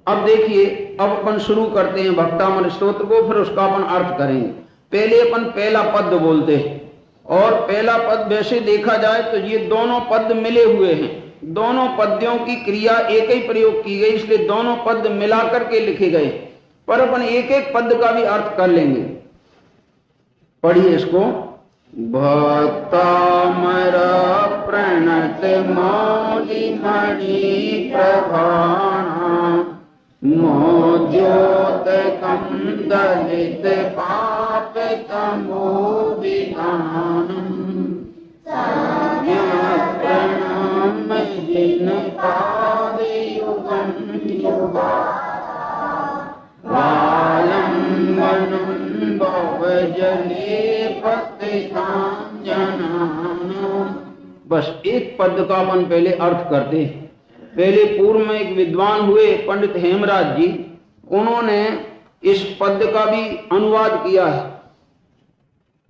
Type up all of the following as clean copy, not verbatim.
अब देखिए, अब अपन शुरू करते हैं भक्तामृत स्तोत्र को, फिर उसका अपन अर्थ करेंगे। पहले अपन पहला पद बोलते हैं, और पहला पद वैसे देखा जाए तो ये दोनों पद मिले हुए हैं, दोनों पद्यों की क्रिया एक ही प्रयोग की गई, इसलिए दोनों पद मिलाकर के लिखे गए, पर अपन एक एक पद का भी अर्थ कर लेंगे। पढ़िए इसको। भक्तामर प्रणत मौलि मणि प्रभाणा मोद्योतकं दलित पाप तमो विधानम् प्रणम जिन पाद युगं युगा वालंबनं भवजले पतितांजनानाम्। बस एक पद का अपन पहले अर्थ करते हैं। पहले पूर्व में एक विद्वान हुए पंडित हेमराज जी, उन्होंने इस पद का भी अनुवाद किया है,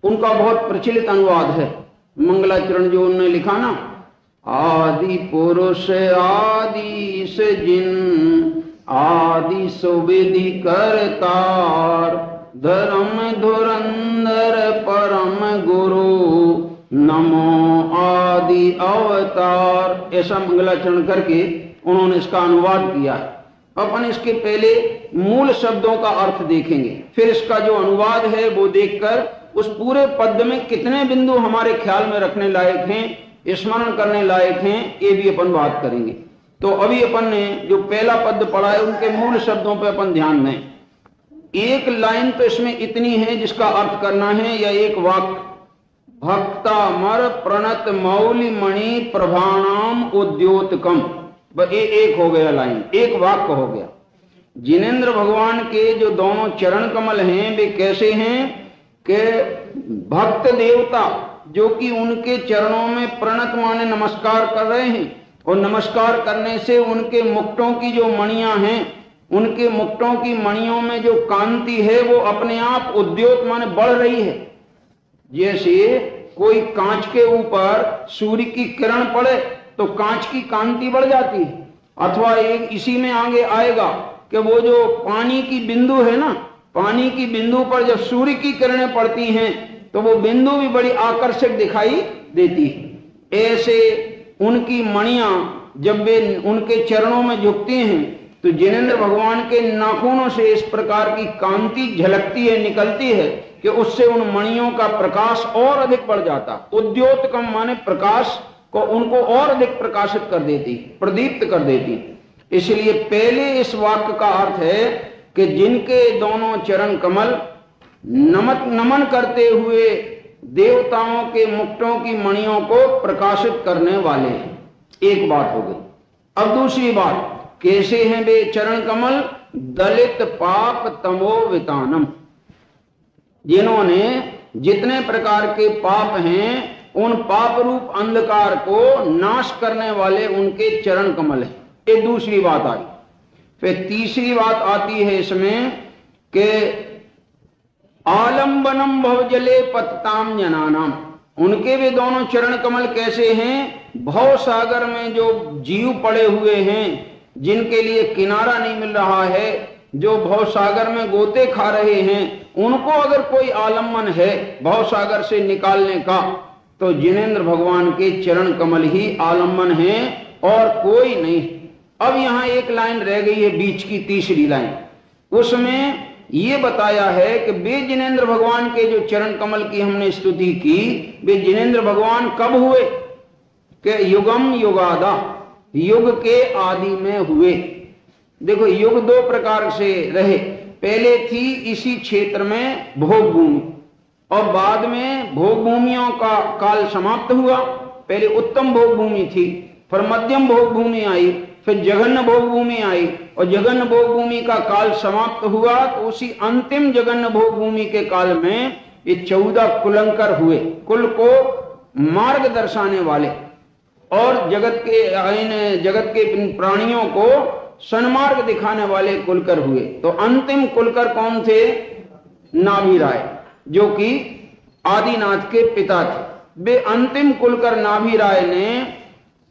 उनका बहुत प्रचलित अनुवाद है। मंगलाचरण जो उन्होंने लिखा ना, आदि पुरुष आदि से जिन आदि सुविधि करतार धर्म धुरंधर परम गुरु नमो आदि अवतार, ऐसा मंगलाचरण करके उन्होंने इसका अनुवाद किया है। अपन इसके पहले मूल शब्दों का अर्थ देखेंगे, फिर इसका जो अनुवाद है वो देखकर उस पूरे पद में कितने बिंदु हमारे ख्याल में रखने लायक हैं, स्मरण करने लायक हैं, ये भी अपन बात करेंगे। तो अभी अपन ने जो पहला पद पढ़ा है उनके मूल शब्दों पर अपन ध्यान दें। एक लाइन तो इसमें इतनी है जिसका अर्थ करना है, या एक वाक्य, भक्तामर प्रणत मौलि मणि प्रभाणाम उद्योतकम, एक हो गया लाइन, एक वाक्य हो गया। जिनेंद्र भगवान के जो दोनों चरण कमल हैं वे कैसे हैं कि भक्त देवता जो कि उनके चरणों में प्रणत माने नमस्कार कर रहे हैं, और नमस्कार करने से उनके मुक्टों की जो मणियां हैं, उनके मुक्टों की मणियों में जो कांति है वो अपने आप उद्योत माने बढ़ रही है। जैसे कोई कांच के ऊपर सूर्य की किरण पड़े तो कांच की कांति बढ़ जाती है, अथवा एक इसी में आगे आएगा कि वो जो पानी की बिंदु है ना, पानी की बिंदु पर जब सूर्य की किरणें पड़ती हैं तो वो बिंदु भी बड़ी आकर्षक दिखाई देती है। ऐसे उनकी मणियां जब वे उनके चरणों में झुकती हैं तो जिनेंद्र भगवान के नाखूनों से इस प्रकार की कांति झलकती है, निकलती है कि उससे उन मणियों का प्रकाश और अधिक बढ़ जाता। उद्योतकम माने प्रकाश को उनको और अधिक प्रकाशित कर देती, प्रदीप्त कर देती। इसलिए पहले इस वाक्य का अर्थ है कि जिनके दोनों चरण कमल नमन करते हुए देवताओं के मुक्टों की मणियों को प्रकाशित करने वाले हैं। एक बात हो गई। अब दूसरी बात, कैसे हैं वे चरण कमल? दलित पाप तमो वितानम, जिन्होंने जितने प्रकार के पाप हैं उन पाप रूप अंधकार को नाश करने वाले उनके चरण कमल हैं। ये दूसरी बात आई। फिर तीसरी बात आती है इसमें कि आलंबनम भवजले पतताम जनानाम, उनके भी दोनों चरण कमल कैसे हैं? भव सागर में जो जीव पड़े हुए हैं, जिनके लिए किनारा नहीं मिल रहा है, जो भव सागर में गोते खा रहे हैं, उनको अगर कोई आलम्बन है भव सागर से निकालने का तो जिनेंद्र भगवान के चरण कमल ही आलम्बन है और कोई नहीं। अब यहां एक लाइन रह गई है बीच की, तीसरी लाइन, उसमें यह बताया है कि वे जिनेंद्र भगवान के जो चरण कमल की हमने स्तुति की, वे जिनेंद्र भगवान कब हुए? कि युगम युगादा, युग के आदि में हुए। देखो युग दो प्रकार से रहे, पहले थी इसी क्षेत्र में भोग भूमि, और बाद में भोग भूमियों का काल समाप्त हुआ। पहले उत्तम भोग भूमि थी, फिर मध्यम भोग भूमि आई, फिर जघन्य भोग भूमि आई, और जघन्य भोग भूमि का काल समाप्त हुआ तो उसी अंतिम जघन्य भोग भूमि के काल में ये 14 कुलंकर हुए, कुल को मार्ग दर्शाने वाले, और जगत के प्राणियों को सन्मार्ग दिखाने वाले कुलकर हुए। तो अंतिम कुलकर कौन थे? नाभि राय, जो कि आदिनाथ के पिता थे। वे अंतिम कुलकर नाभि राय ने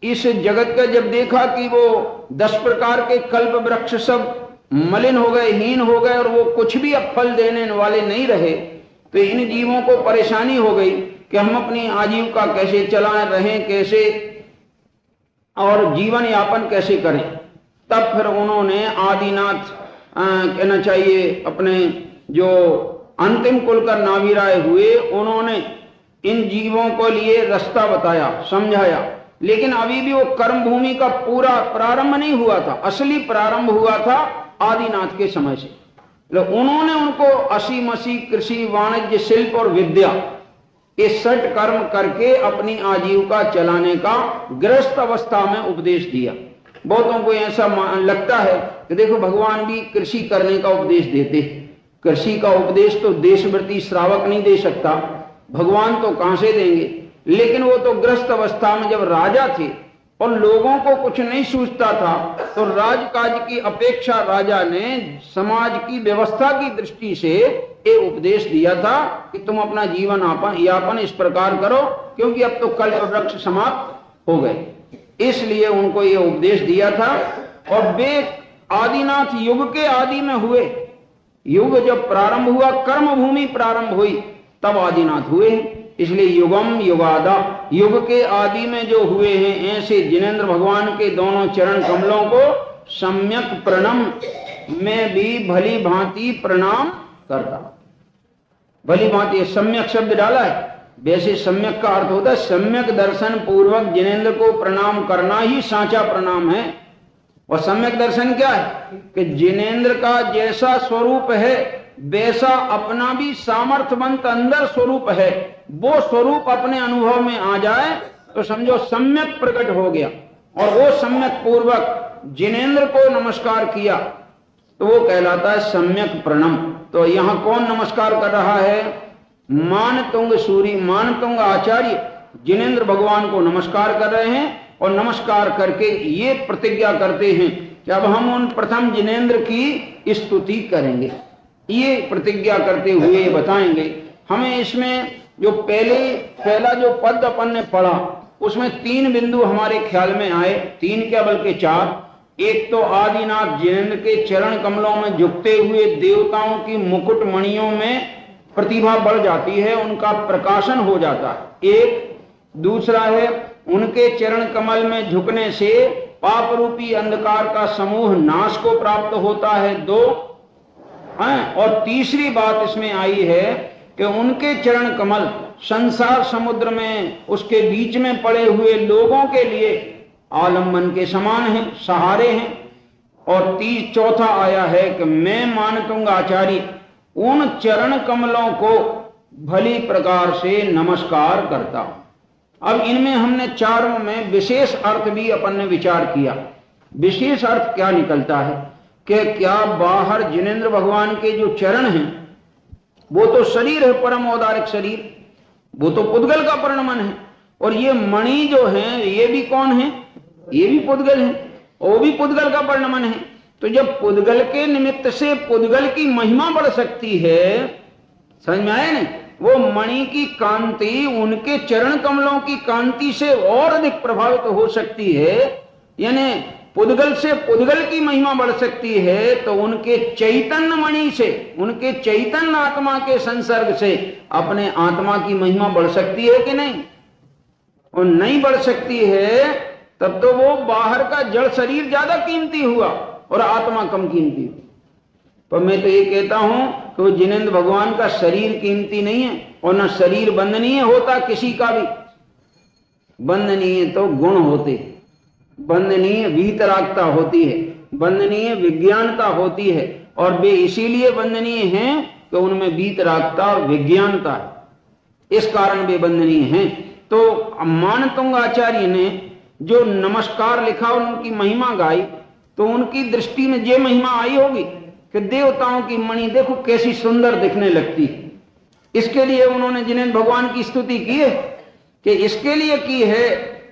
इस जगत का जब देखा कि वो 10 प्रकार के कल्प वृक्ष सब मलिन हो गए, हीन हो गए और वो कुछ भी अब फल देने वाले नहीं रहे, तो इन जीवों को परेशानी हो गई कि हम अपनी आजीविका कैसे चलाएं, रहें कैसे और जीवन यापन कैसे करें। तब फिर उन्होंने आदिनाथ कहना चाहिए अपने जो अंतिम कुलकर नावीराय हुए, उन्होंने इन जीवों को लिए रास्ता बताया, समझाया। लेकिन अभी भी वो कर्म भूमि का पूरा प्रारंभ नहीं हुआ था, असली प्रारंभ हुआ था आदिनाथ के समय से। तो उन्होंने उनको असी मसी कृषि, वाणिज्य, शिल्प और विद्या, ये 6 कर्म करके अपनी आजीविका चलाने का गृहस्थ अवस्था में उपदेश दिया। बहुतों को ऐसा लगता है कि देखो भगवान भी कृषि करने का उपदेश देते। कृषि का उपदेश तो देशव्रती श्रावक नहीं दे सकता, भगवान तो कहां से देंगे। लेकिन वो तो गृहस्थ अवस्था में जब राजा थे और लोगों को कुछ नहीं सूझता था, तो राजकाज की अपेक्षा राजा ने समाज की व्यवस्था की दृष्टि से ये उपदेश दिया था कि तुम अपना जीवन यापन इस प्रकार करो, क्योंकि अब तो कल्प वृक्ष समाप्त हो गए। इसलिए उनको ये उपदेश दिया था। और वे आदिनाथ युग के आदि में हुए। युग जब प्रारंभ हुआ, कर्म भूमि प्रारंभ हुई, तब आदिनाथ हुए। इसलिए युगम युगादा, युग के आदि में जो हुए हैं, ऐसे जिनेंद्र भगवान के दोनों चरण कमलों को सम्यक प्रणम, मैं भी भली भांति प्रणाम करता। भली भांति सम्यक शब्द डाला है, वैसे सम्यक का अर्थ होता है सम्यक दर्शन पूर्वक जिनेंद्र को प्रणाम करना ही सांचा प्रणाम है। और सम्यक दर्शन क्या है कि जिनेंद्र का जैसा स्वरूप है वैसा अपना भी सामर्थ्यवंत अंदर स्वरूप है, वो स्वरूप अपने अनुभव में आ जाए तो समझो सम्यक प्रकट हो गया। और वो सम्यक पूर्वक जिनेंद्र को नमस्कार किया तो वो कहलाता है सम्यक प्रणम। तो यहां कौन नमस्कार कर रहा है? मानतुंग सूरी, मानतुंग आचार्य जिनेंद्र भगवान को नमस्कार कर रहे हैं। और नमस्कार करके ये प्रतिज्ञा करते हैं कि अब हम उन प्रथम जिनेंद्र की स्तुति करेंगे। ये प्रतिज्ञा करते हुए ये बताएंगे। हमें इसमें जो पहला जो पद अपन ने पढ़ा उसमें 3 बिंदु हमारे ख्याल में आए, 3 क्या बल्कि 4। एक तो आदिनाथ जिनेंद्र के चरण कमलों में झुकते हुए देवताओं की मुकुट मणियों में प्रतिभा बढ़ जाती है, उनका प्रकाशन हो जाता है। एक दूसरा है उनके चरण कमल में झुकने से पाप रूपी अंधकार का समूह नाश को प्राप्त होता है। 2 और तीसरी बात इसमें आई है कि उनके चरण कमल संसार समुद्र में उसके बीच में पड़े हुए लोगों के लिए आलम्बन के समान हैं, सहारे हैं। और चौथा आया है कि मैं मानतुंग आचार्य उन चरण कमलों को भली प्रकार से नमस्कार करता हूं। अब इनमें हमने चारों में विशेष अर्थ भी अपन ने विचार किया। विशेष अर्थ क्या निकलता है कि क्या बाहर जिनेंद्र भगवान के जो चरण हैं वो तो शरीर है, परम औदारिक शरीर, वो तो पुद्गल का परिणमन है। और ये मणि जो है ये भी कौन है? ये भी पुद्गल है, वो भी पुद्गल का परिणमन है। तो जब पुद्गल के निमित्त से पुद्गल की महिमा बढ़ सकती है, समझ में आया नहीं? वो मणि की कांति उनके चरण कमलों की कांति से और अधिक प्रभावित हो सकती है, यानी पुद्गल से पुद्गल की महिमा बढ़ सकती है। तो उनके चैतन्य मणि से, उनके चैतन्य आत्मा के संसर्ग से अपने आत्मा की महिमा बढ़ सकती है कि नहीं? और नहीं बढ़ सकती है तब तो वो बाहर का जड़ शरीर ज्यादा कीमती हुआ और आत्मा कम कीमती हुई। पर मैं तो ये कहता हूं कि वो जिनेंद्र भगवान का शरीर कीमती नहीं है और न शरीर बंधनीय होता, किसी का भी बंधनीय तो गुण होते, बंधनीय वीतरागता होती है, बंधनीय विज्ञानता होती है। और वे इसीलिए बंधनीय हैं कि उनमें वीतरागता और विज्ञानता है, इस कारण वे बंधनीय हैं। तो मानतुंग आचार्य ने जो नमस्कार लिखा और उनकी महिमा गाई, तो उनकी दृष्टि में ये महिमा आई होगी कि देवताओं की मणि देखो कैसी सुंदर दिखने लगती है। इसके लिए उन्होंने जिनेंद्र भगवान की स्तुति की है कि इसके लिए की है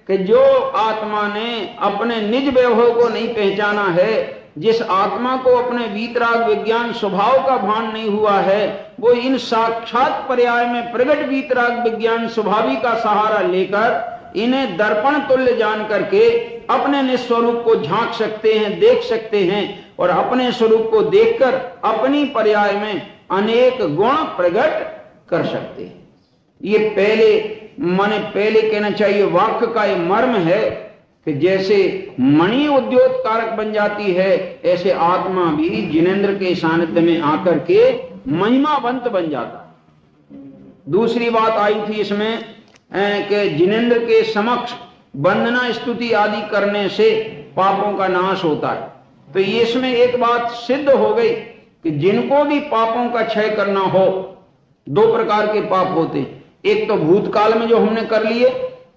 कि जो आत्मा ने अपने निज वैभव को नहीं पहचाना है, जिस आत्मा को अपने वीतराग विज्ञान स्वभाव का भान नहीं हुआ है, वो इन साक्षात पर्याय में प्रगट वीतराग विज्ञान स्वभावी का सहारा लेकर इन्हें दर्पण तुल्य जान करके अपने निस्वरूप को झांक सकते हैं, देख सकते हैं और अपने स्वरूप को देखकर अपनी पर्याय में अनेक गुण प्रकट कर सकते हैं। ये पहले कहना चाहिए वाक्य का ये मर्म है कि जैसे मणि उद्योत कारक बन जाती है, ऐसे आत्मा भी जिनेंद्र के सानिध्य में आकर के महिमावंत बन जाता है। दूसरी बात आई थी इसमें कि जिनेंद्र के समक्ष वंदना स्तुति आदि करने से पापों का नाश होता है। तो ये इसमें एक बात सिद्ध हो गई कि जिनको भी पापों का क्षय करना हो, दो प्रकार के पाप होते हैं। एक तो भूतकाल में जो हमने कर लिए,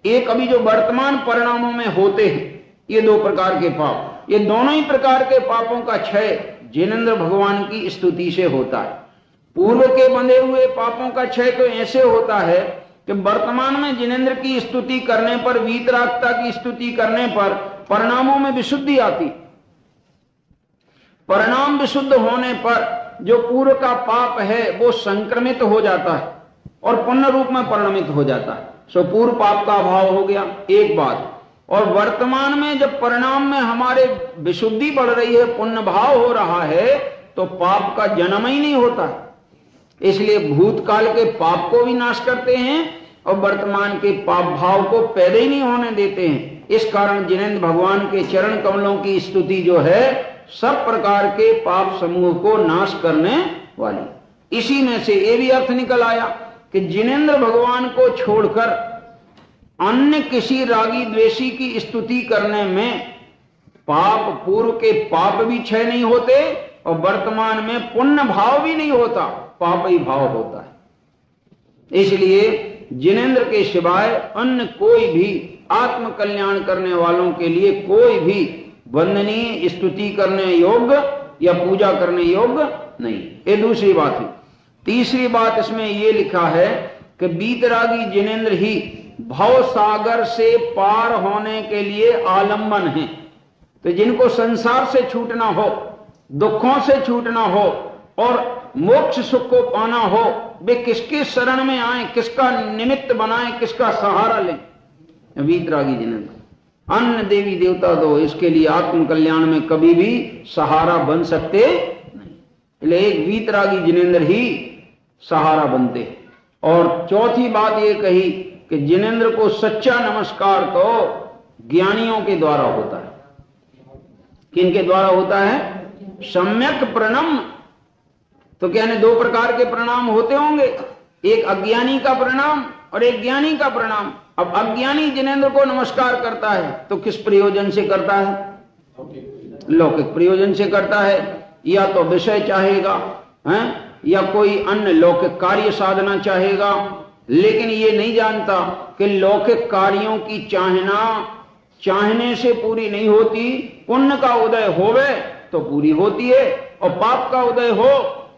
एक अभी जो वर्तमान परिणामों में होते हैं, ये दो प्रकार के पाप। ये दोनों ही प्रकार के पापों का क्षय जिनेंद्र भगवान की स्तुति से होता है। पूर्व के बंधे हुए पापों का क्षय तो ऐसे होता है कि वर्तमान में जिनेंद्र की स्तुति करने पर, वीतरागता की स्तुति करने पर परिणामों में विशुद्धि आती। परिणाम विशुद्ध होने पर जो पूर्व का पाप है वो संक्रमित हो जाता है और पुण्य रूप में परिणमित हो जाता है। सो पूर्व पाप का अभाव हो गया, एक बात। और वर्तमान में जब परिणाम में हमारे विशुद्धि बढ़ रही है, पुण्य भाव हो रहा है, तो पाप का जन्म ही नहीं होता। इसलिए भूतकाल के पाप को भी नाश करते हैं और वर्तमान के पाप भाव को पैदा ही नहीं होने देते हैं। इस कारण जिनेंद्र भगवान के चरण कमलों की स्तुति जो है सब प्रकार के पाप समूह को नाश करने वाली। इसी में से ये भी अर्थ निकल आया कि जिनेंद्र भगवान को छोड़कर अन्य किसी रागी द्वेषी की स्तुति करने में पाप, पूर्व के पाप भी क्षय नहीं होते और वर्तमान में पुण्य भाव भी नहीं होता, पाप ही भाव होता है। इसलिए जिनेंद्र के सिवाय अन्य कोई भी आत्म कल्याण करने वालों के लिए कोई भी वंदनीय, स्तुति करने योग्य या पूजा करने योग्य नहीं। ये दूसरी बात है। तीसरी बात इसमें यह लिखा है कि बीतरागी जिनेंद्र ही भव सागर से पार होने के लिए आलंबन है। तो जिनको संसार से छूटना हो, दुखों से छूटना हो और मोक्ष सुख को पाना हो, वे किसके शरण में आए, किसका निमित्त बनाए, किसका सहारा लें? बीतरागी जिनेंद्र। अन्य देवी देवता तो इसके लिए आत्म कल्याण में कभी भी सहारा बन सकते नहीं। इसलिए एक बीतरागी जिनेंद्र ही सहारा बनते। और चौथी बात ये कही कि जिनेंद्र को सच्चा नमस्कार तो ज्ञानियों के द्वारा होता है। किनके द्वारा होता है? सम्यक प्रणाम। तो कहने दो प्रकार के प्रणाम होते होंगे, एक अज्ञानी का प्रणाम और एक ज्ञानी का प्रणाम। अब अज्ञानी जिनेंद्र को नमस्कार करता है तो किस प्रयोजन से करता है? लौकिक प्रयोजन से करता है, या तो विषय चाहेगा है, या कोई अन्य लौकिक कार्य साधना चाहेगा। लेकिन ये नहीं जानता कि लौकिक कार्यों की चाहने से पूरी नहीं होती। पुण्य का उदय होवे तो पूरी होती है, और पाप का उदय हो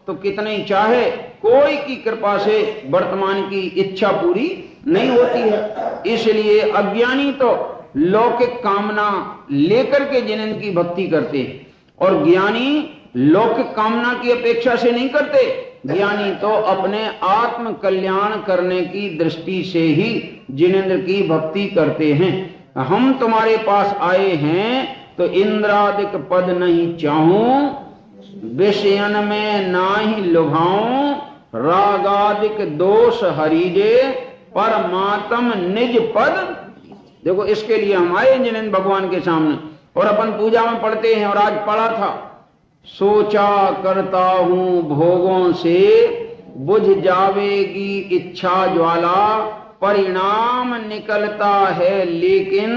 तो कितने ही चाहे, कोई की कृपा से वर्तमान की इच्छा पूरी नहीं होती है। इसलिए अज्ञानी तो लौकिक कामना लेकर के जिनेंद्र की भक्ति करते हैं, और ज्ञानी लौकिक कामना की अपेक्षा से नहीं करते। ज्ञानी तो अपने आत्म कल्याण करने की दृष्टि से ही जिनेंद्र की भक्ति करते हैं। हम तुम्हारे पास आए हैं तो इंद्रादिक पद नहीं चाहूं, विषयन में ना ही लुभाऊं, रागादिक दोष हरिजे, परमात्म निज पद। देखो, इसके लिए हम आए जिनेंद्र भगवान के सामने, और अपन पूजा में पढ़ते हैं, और आज पढ़ा था, सोचा करता हूं भोगों से बुझ जावेगी इच्छा ज्वाला, परिणाम निकलता है लेकिन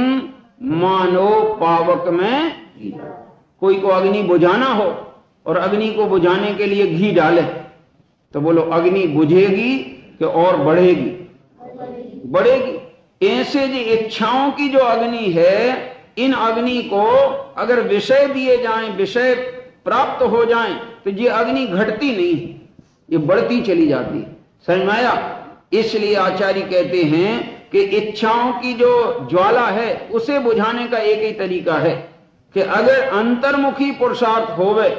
मानो पावक में। कोई को अग्नि बुझाना हो और अग्नि को बुझाने के लिए घी डाले तो बोलो अग्नि बुझेगी कि और बढ़ेगी? बढ़ेगी। ऐसे जो इच्छाओं की जो अग्नि है, इन अग्नि को अगर विषय दिए जाएं, विषय प्राप्त हो जाएं, तो ये अग्नि घटती नहीं, ये बढ़ती चली जाती है। समझ में आया? इसलिए आचार्य कहते हैं कि इच्छाओं की जो ज्वाला है उसे बुझाने का एक ही तरीका है कि अगर अंतर्मुखी पुरुषार्थ होवे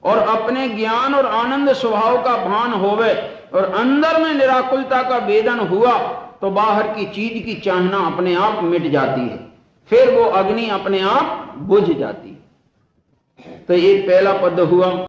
और अपने ज्ञान और आनंद स्वभाव का भान होवे और अंदर में निराकुलता का वेदन हुआ, तो बाहर की चीज की चाहना अपने आप मिट जाती है, फिर वो अग्नि अपने आप बुझ जाती है। तो ये पहला पद हुआ।